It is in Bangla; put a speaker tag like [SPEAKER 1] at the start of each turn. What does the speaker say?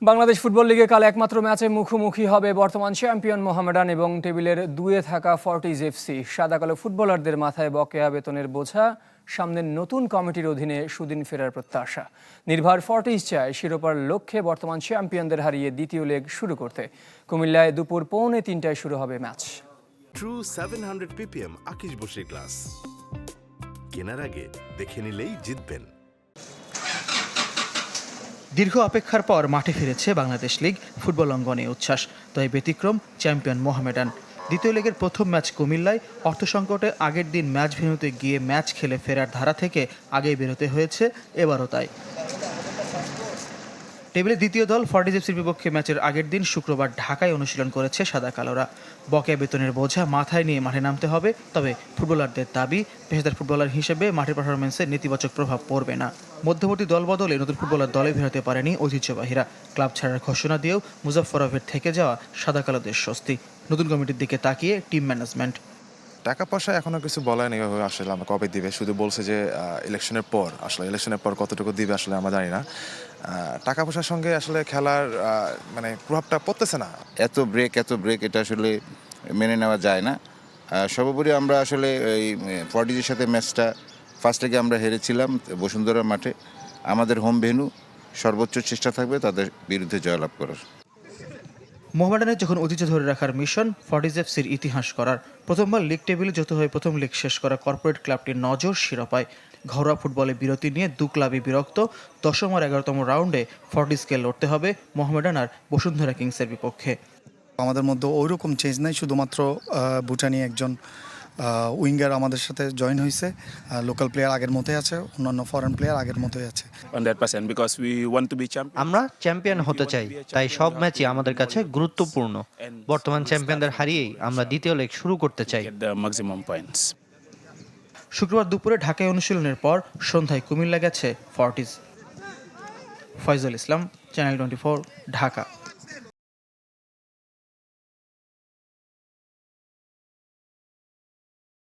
[SPEAKER 1] বাংলাদেশ ফুটবল লিগে কাল একমাত্র ম্যাচে মুখোমুখি হবে বর্তমান চ্যাম্পিয়ন মোহামেডান এবং টেবিলের 2-এ থাকা ফর্টিজ এফসি। সাদাকালো ফুটবলারদের মাথায় বকেয়া বেতনের বোঝা, সামনের নতুন কমিটির অধীনে সুদিন ফেরার প্রত্যাশা। নির্ভর ফর্টিজ চায় শিরোপার লক্ষ্যে বর্তমান চ্যাম্পিয়নদের হারিয়ে দ্বিতীয় লেগ শুরু করতে। কুমিল্লায় দুপুর 2:45 শুরু হবে match.
[SPEAKER 2] True 700 ppm আকিশ Basir glass কেনার আগে দেখে নিলেই জিতবেন।
[SPEAKER 3] দীর্ঘ অপেক্ষার পর মাঠে ফিরেছে বাংলাদেশ লিগ ফুটবল অঙ্গনে উচ্ছ্বাস। তাই ব্যতিক্রম চ্যাম্পিয়ন মোহামেডান। দ্বিতীয় লেগের প্রথম ম্যাচ কুমিল্লায়। অর্থ সংকটে আগের দিন ম্যাচ ভেন্যুতে গিয়ে ম্যাচ খেলে ফেরার ধারা থেকে আগেই বেরোতে হয়েছে, এবারও তাই। টেবিলের দ্বিতীয় দল ফর্টিজ এফসির বিপক্ষে ম্যাচের আগের দিন শুক্রবার ঢাকায় অনুশীলন করেছে সাদা কালোরা। বকেয়া বেতনের বোঝা মাথায় নিয়ে মাঠে নামতে হবে, তবে ফুটবলারদের দাবি পেশাদার ফুটবলার হিসেবে মাঠের পারফরমেন্সে নেতিবাচক প্রভাব পড়বে না। মধ্যবর্তী দল বদলে নতুন ফুটবলার দলে ফেরাতে পারেনি ঐতিহ্যবাহীরা। ক্লাব ছাড়ার ঘোষণা দিয়েও মুজাফফরভের থেকে যাওয়া সাদা কালোদের স্বস্তি। নতুন কমিটির দিকে তাকিয়ে টিম ম্যানেজমেন্ট।
[SPEAKER 4] টাকা পয়সা এখনো কিছু বলা নেই আসলে আমরা কবে দিবে, শুধু বলছে যে ইলেকশনের পর। আসলে ইলেকশনের পর কতটুকু দিবে আসলে আমরা জানি না। টাকা পয়সার সঙ্গে আসলে খেলার মানে প্রভাবটা পড়তেছে না।
[SPEAKER 5] এত ব্রেক এটা আসলে মেনে নেওয়া যায় না। সর্বোপরি আমরা আসলে এই ফর্টিজের সাথে ম্যাচটা ফার্স্ট লেগে আমরা হেরেছিলাম বসুন্ধরা মাঠে। আমাদের হোম ভেন্যু, সর্বোচ্চ চেষ্টা থাকবে তাদের বিরুদ্ধে জয়লাভ করার।
[SPEAKER 3] মোহামেডানের যখন ঐতিহ্য ধরে রাখার মিশন, ফর্টিজ এফসির ইতিহাস করার। প্রথমবার লিগ টেবিলে যৌথ হয়ে প্রথম লিগ শেষ করা কর্পোরেট ক্লাবটির নজর শিরোপায়। ঘরোয়া ফুটবলে বিরতি নিয়ে দু ক্লাবই বিরক্ত। 10ম আর 11তম রাউন্ডে ফর্টিজকে লড়তে হবে মোহামেডান আর বসুন্ধরা কিংসের বিপক্ষে।
[SPEAKER 6] আমাদের মধ্যে ওইরকম চেঞ্জ নাই, শুধুমাত্র ভুটানি একজন উইঙ্গার আমাদের সাথে জয়েন হয়েছে। লোকাল প্লেয়ার আগের মতোই আছে, অন্যান্য ফরেন প্লেয়ার আগের মতোই আছে।
[SPEAKER 7] 100% because we want to be champion.
[SPEAKER 8] আমরা চ্যাম্পিয়ন হতে চাই, তাই সব ম্যাচই আমাদের কাছে গুরুত্বপূর্ণ। বর্তমান চ্যাম্পিয়নদের হারিয়েই আমরা দ্বিতীয় লেগ শুরু করতে চাই।
[SPEAKER 7] Get the maximum points.
[SPEAKER 3] শুক্রবার দুপুরে ঢাকায় অনুশীলনের পর সন্ধ্যায় কুমিল্লা গেছে ফর্টিজ। ফয়জুল ইসলাম, চ্যানেল 24, ঢাকা।